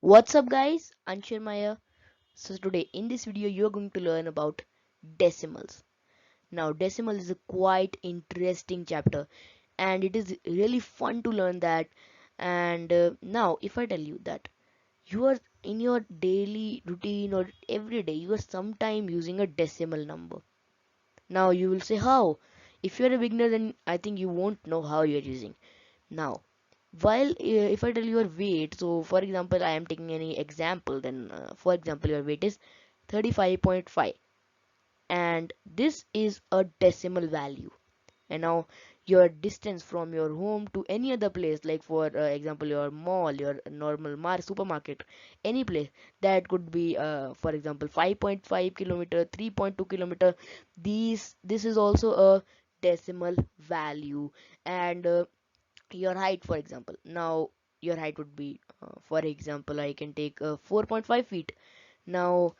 What's up guys, Anshul Maya. So today in this video you're going to learn about decimals. Now decimal is a quite interesting chapter and it is really fun to learn that. And now if I tell you that you are in your daily routine or every day you are sometime using a decimal number. Now you will say how? If you're a beginner then I think you won't know how you're using. Now while if I tell your weight, so for example I am taking any example, then for example your weight is 35.5 and this is a decimal value. And now your distance from your home to any other place, like for example your mall, your normal supermarket, any place, that could be for example 5.5 kilometer, 3.2 kilometer. This is also a decimal value. And your height, for example, now your height would be for example I can take 4.5 feet. Now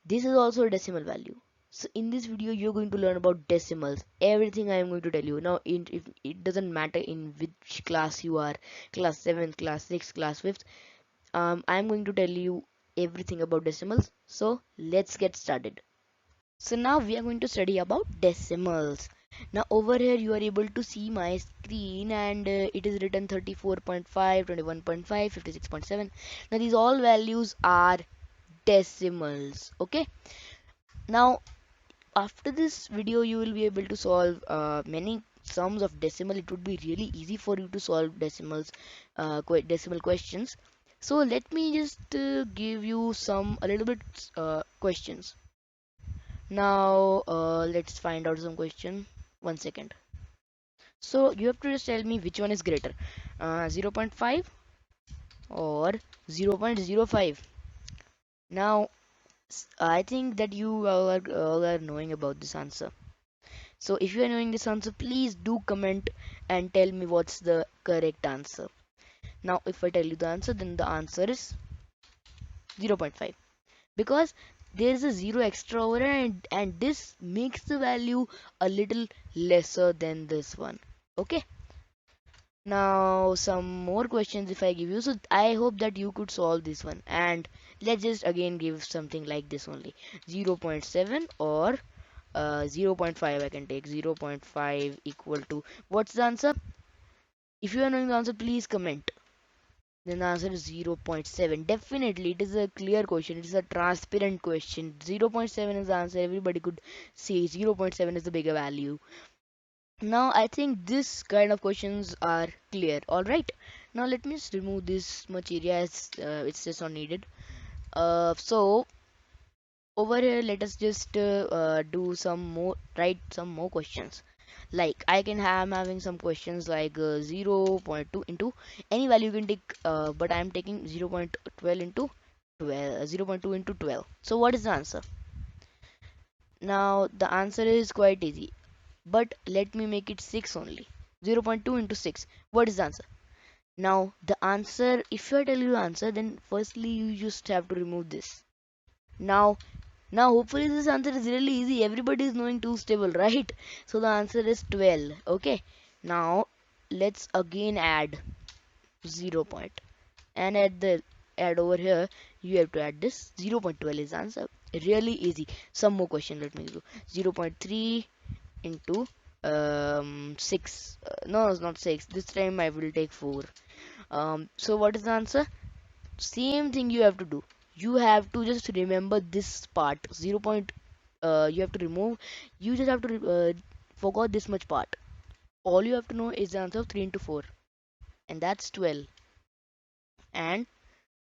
this is also a decimal value. So in this video you're going to learn about decimals, everything I am going to tell you. Now if it doesn't matter in which class you are, class 7th, class 6th, class 5th, I am going to tell you everything about decimals. So let's get started. So now we are going to study about decimals. Now over here you are able to see my screen, and it is written 34.5, 21.5, 56.7. Now these all values are decimals. Okay. Now after this video you will be able to solve many sums of decimal. It would be really easy for you to solve decimal questions. So let me just give you some a little bit questions. Now let's find out some question. 1 second. So you have to just tell me which one is greater, 0.5 or 0.05. Now I think that you all are knowing about this answer. So if you are knowing this answer, please do comment and tell me what's the correct answer. Now if I tell you the answer, then the answer is 0.5, because there is a zero extra over here, and this makes the value a little lesser than this one. Okay. Now some more questions if I give you. So I hope that you could solve this one, and let's just again give something like this only, 0.7 or 0.5. I can take 0.5 equal to, what's the answer? If you are knowing the answer, please comment. Then the answer is 0.7. Definitely it is a clear question, it is a transparent question. 0.7 is the answer, everybody could see 0.7 is the bigger value. Now I think this kind of questions are clear. All right, now let me just remove this much area as it's just not needed. So over here let us just do some more, write some more questions. Like I can have, I'm having some questions like 0.2 into any value you can take, but I am taking 0.12 into 12, 0.2 into 12. So what is the answer? Now the answer is quite easy, but let me make it 6 only. 0.2 into 6, what is the answer? Now the answer, if I tell you the answer, then firstly you just have to remove this. Now hopefully this answer is really easy, everybody is knowing 2 stable, right? So the answer is 12. Okay. Now let's again add 0 point, and add over here you have to add this 0.12 is answer. Really easy. Some more question, let me do 0.3 into 6. No, it's not 6, this time I will take 4. So what is the answer? Same thing you have to do. You have to just remember this part, 0 point, you have to remove, you just have to forgot this much part. All you have to know is the answer of 3 into 4, and that's 12. And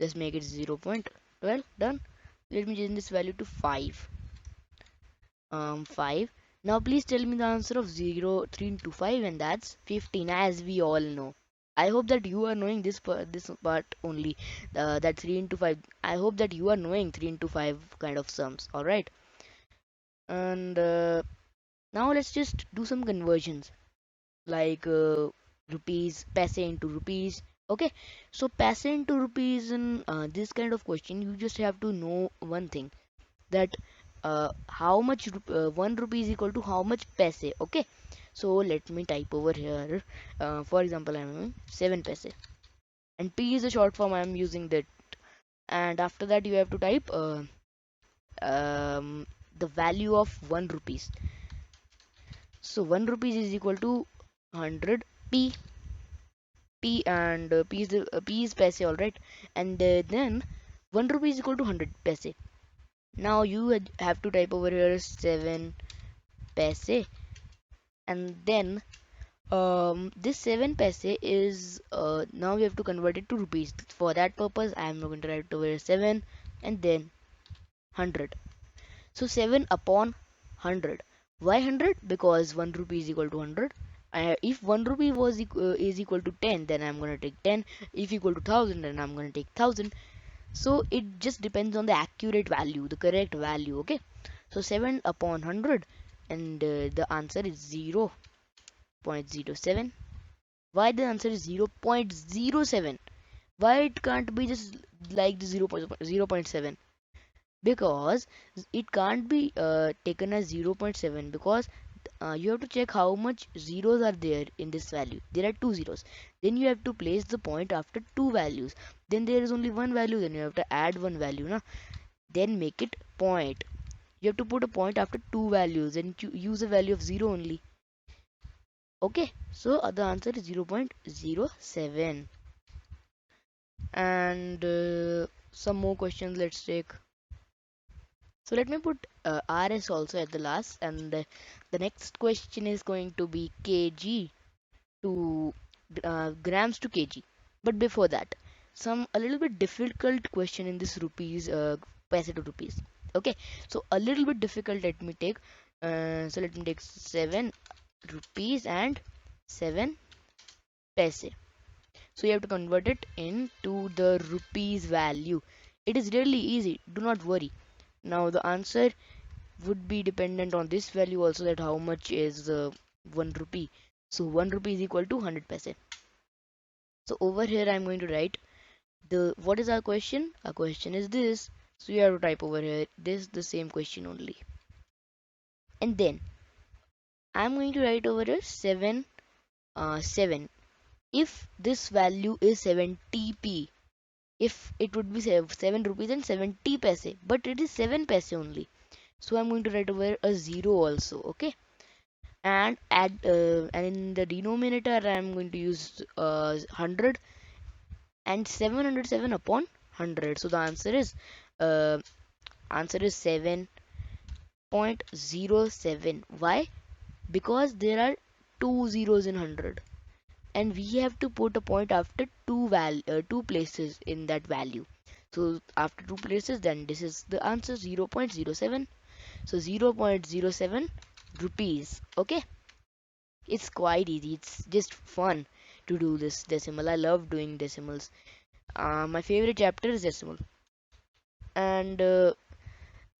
just make it 0.12. Done. Let me change this value to 5. 5. Now please tell me the answer of 3 into 5, and that's 15, as we all know. I hope that you are knowing this part only, that 3 into 5. I hope that you are knowing 3 into 5 kind of sums. All right. And now let's just do some conversions, like rupees, paise into rupees. Okay. So paise into rupees, in this kind of question you just have to know one thing, that how much 1 rupee is equal to how much paise. Okay. So let me type over here, for example I'm using 7 paise, and p is a short form, I'm using that. and after that you have to type the value of 1 rupees. So 1 rupees is equal to 100 p. And p is paise, all right. And then 1 rupee is equal to 100 paise. Now you have to type over here 7 paise, and then this 7 paise is now we have to convert it to rupees. For that purpose I am going to write over here 7 and then 100. So 7 upon 100. Why 100? Because 1 rupee is equal to 100. If 1 rupee is equal to 10, then I'm gonna take 10. If equal to 1000, then I'm gonna take 1000. So it just depends on the accurate value, the correct value. Okay. So 7 upon 100, and the answer is 0.07. Why the answer is 0.07? Why it can't be just like the 0.7? Because it can't be taken as 0.7, because you have to check how much zeros are there in this value. There are two zeros. Then you have to place the point after two values. Then there is only one value. Then you have to add one value, na? Then make it point. You have to put a point after two values and use a value of 0 only. Okay, so the answer is 0.07. And some more questions let's take. So let me put RS also at the last, and the next question is going to be kg to grams to kg. But before that, some a little bit difficult question in this rupees, paise to rupees. Okay, so a little bit difficult. Let me take. So let me take 7 rupees and 7 paise. So you have to convert it into the rupees value. It is really easy. Do not worry. Now the answer would be dependent on this value also, that how much is 1 rupee. So 1 rupee is equal to 100 paise. So over here I'm going to write what is our question. Our question is this, so you have to type over here this, the same question only, and then I'm going to write over here 7. If this value is 70p, if it would be 7 rupees and 70 paise, but it is 7 paise only, so I'm going to write over a 0 also. Okay, and add and in the denominator I'm going to use 100 and 707 upon 100. So the uh, answer is 7.07. Why? Because there are two zeros in 100, and we have to put a point after two places in that value. So after two places, then this is the answer, 0.07. So 0.07 rupees. Okay, it's quite easy. It's just fun to do this decimal. I love doing decimals. My favorite chapter is decimal. And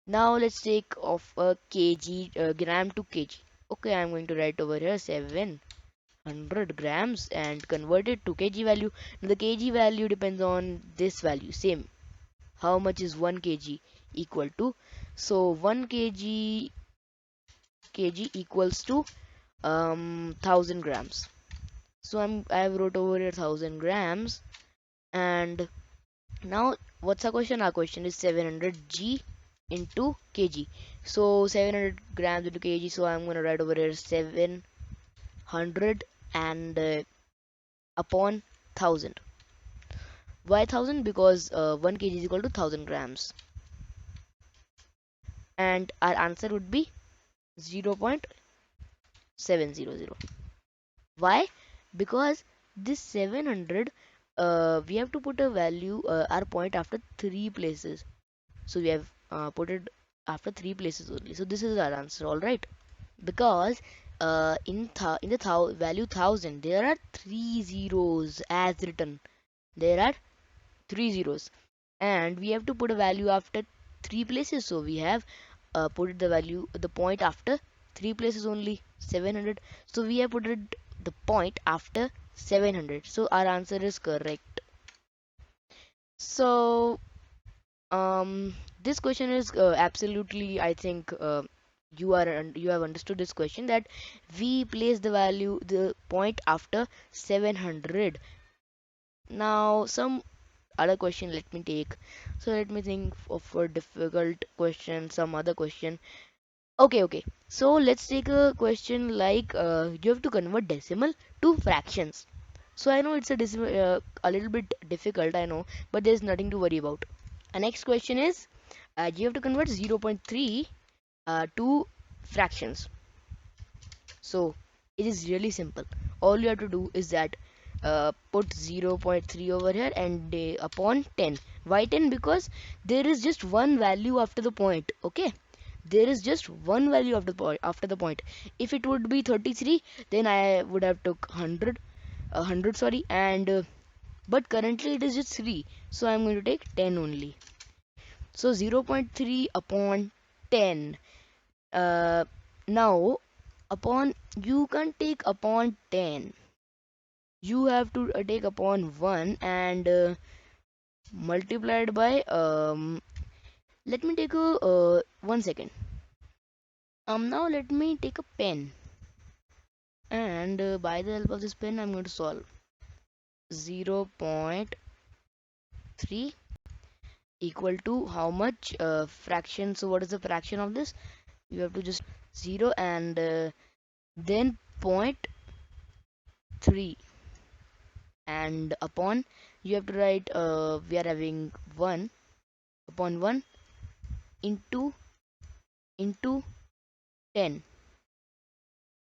now let's take off a kg, gram to kg. Okay, I'm going to write over here 700 grams and convert it to kg value. Now the kg value depends on this value, same. How much is 1 kg equal to? So 1 kg equals to 1000 grams. So I've wrote over here 1000 grams. And now what's our question? Our question is 700 g into kg. So 700 grams into kg, so I'm gonna write over here 700 and upon 1000. Why 1000? Because 1 kg is equal to 1000 grams, and our answer would be 0.700. Why? Because this 700, we have to put a value, our point after three places. So we have put it after three places only. So this is our answer, all right. Because in the value 1000, there are three zeros as written. There are three zeros, and we have to put a value after three places. So we have put the point after three places only, 700. So we have put it the point after 700. So our answer is correct. So this question is absolutely, I think, you have understood this question, that we place the point after 700. Now some other question let me take. So let me think of a difficult question, some other question. Okay. So let's take a question like you have to convert decimal to fractions. So I know it's a little bit difficult, I know, but there's nothing to worry about. Our next question is you have to convert 0.3 to fractions. So it is really simple. All you have to do is that put 0.3 over here and upon 10. Why 10? Because there is just one value after the point. Okay, there is just one value after the point. If it would be 33, then I would have took 100 sorry, and but currently it is just 3, so I'm going to take 10 only. So 0.3 upon 10. uh, Now upon, you can't take upon 10, you have to take upon 1 and multiplied by let me take a 1 second. Now let me take a pen, and by the help of this pen I'm going to solve. 0.3 equal to how much fraction. So what is the fraction of this? You have to just 0 and then point 3, and upon, you have to write we are having 1 upon 1 into 10,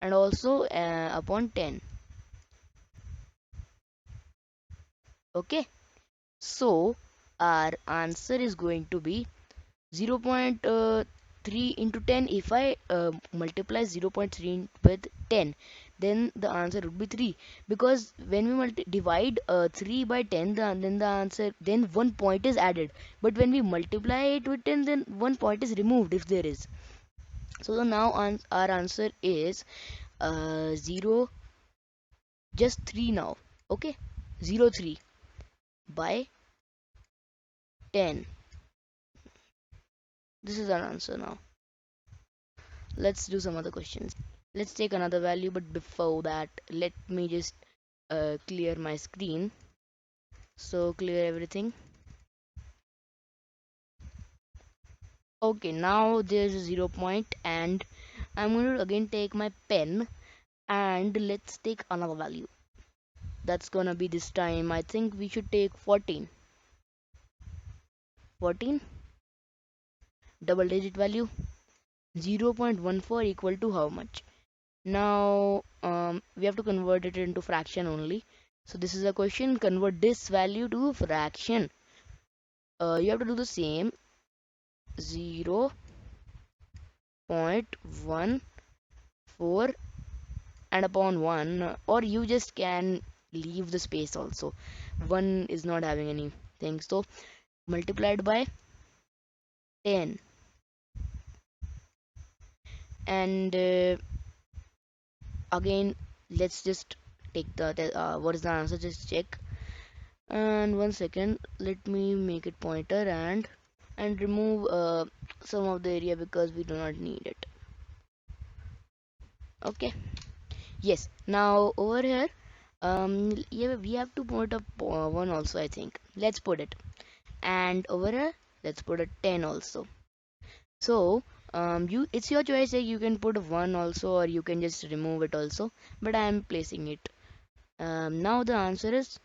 and also upon 10. Okay, so our answer is going to be 0.3 into 10. If I multiply 0.3 with 10, then the answer would be 3, because when we divide 3 by 10, then the answer, then 1 point is added, but when we multiply it with 10, then 1 point is removed if there is. So now our answer is 0, just 3 now. Okay, 0.3 by 10. This is our answer now. Let's do some other questions. Let's take another value, but before that let me just clear my screen. So clear everything. Okay, now there's a 0 point, and I'm going to again take my pen, and let's take another value. That's gonna be, this time I think we should take 14. Double digit value. 0.14 equal to how much? Now we have to convert it into fraction only. So this is a question, convert this value to fraction. You have to do the same. 0.14 and upon 1, or you just can leave the space also. 1 is not having anything, so multiplied by 10, and again let's just take the what is the answer, just check. And 1 second, let me make it pointer and remove some of the area because we do not need it. Okay, yes, now over here yeah, we have to put up 1 also, I think. Let's put it, and over here let's put a 10 also. So it's your choice, like you can put 1 also, or you can just remove it also, but I am placing it. Now the answer is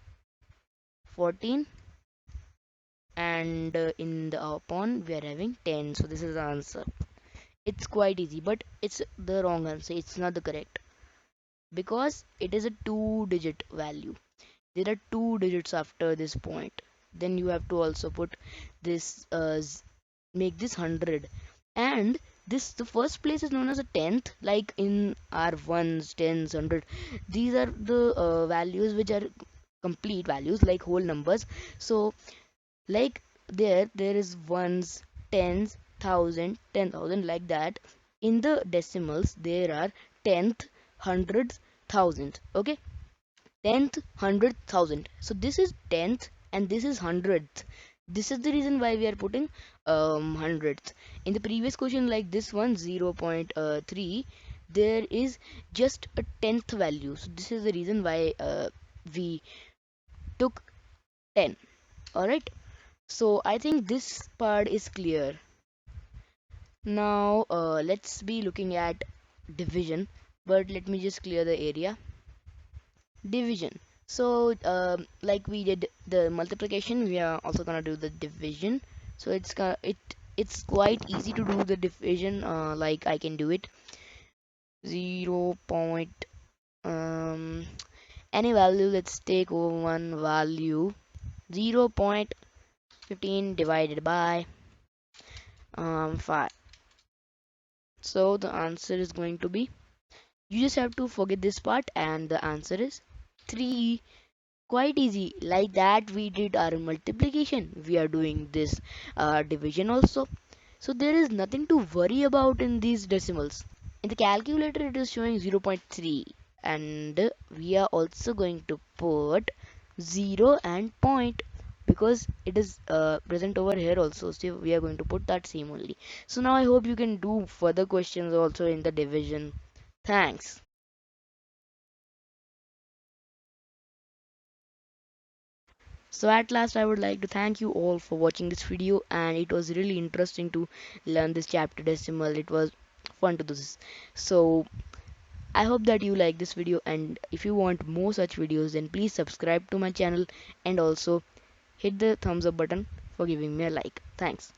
14, and in the upon we are having 10, so this is the answer. It's quite easy, but it's the wrong answer, it's not the correct, because it is a 2-digit value. There are 2 digits after this point. Then you have to also put this make this 100, and this, the first place is known as a tenth, like in our ones, tens, 100. These are the values which are complete values, like whole numbers. So like there is ones, tens, thousand, 10,000, like that. In the decimals there are tenth, hundredth, thousand. Okay, tenth, hundredth, thousand. So this is tenth and this is hundredth. This is the reason why we are putting hundredth. In the previous question, like this one, 0.3, there is just a tenth value. So this is the reason why we took 10. Alright, so I think this part is clear. Now let's be looking at division, but let me just clear the area. Division. So like we did the multiplication, we are also gonna do the division. So it's quite easy to do the division. Like I can do it 0 point any value. Let's take one value 0.15 divided by 5. So the answer is going to be, you just have to forget this part, and the answer is 3. Quite easy. Like that we did our multiplication, we are doing this division also. So there is nothing to worry about in these decimals. In the calculator it is showing 0.3, and we are also going to put 0 and point, because it is present over here also, so we are going to put that same only. So now I hope you can do further questions also in the division. Thanks. So at last I would like to thank you all for watching this video, and it was really interesting to learn this chapter decimal. It was fun to do this. So I hope that you like this video, and if you want more such videos then please subscribe to my channel, and also hit the thumbs up button for giving me a like. Thanks.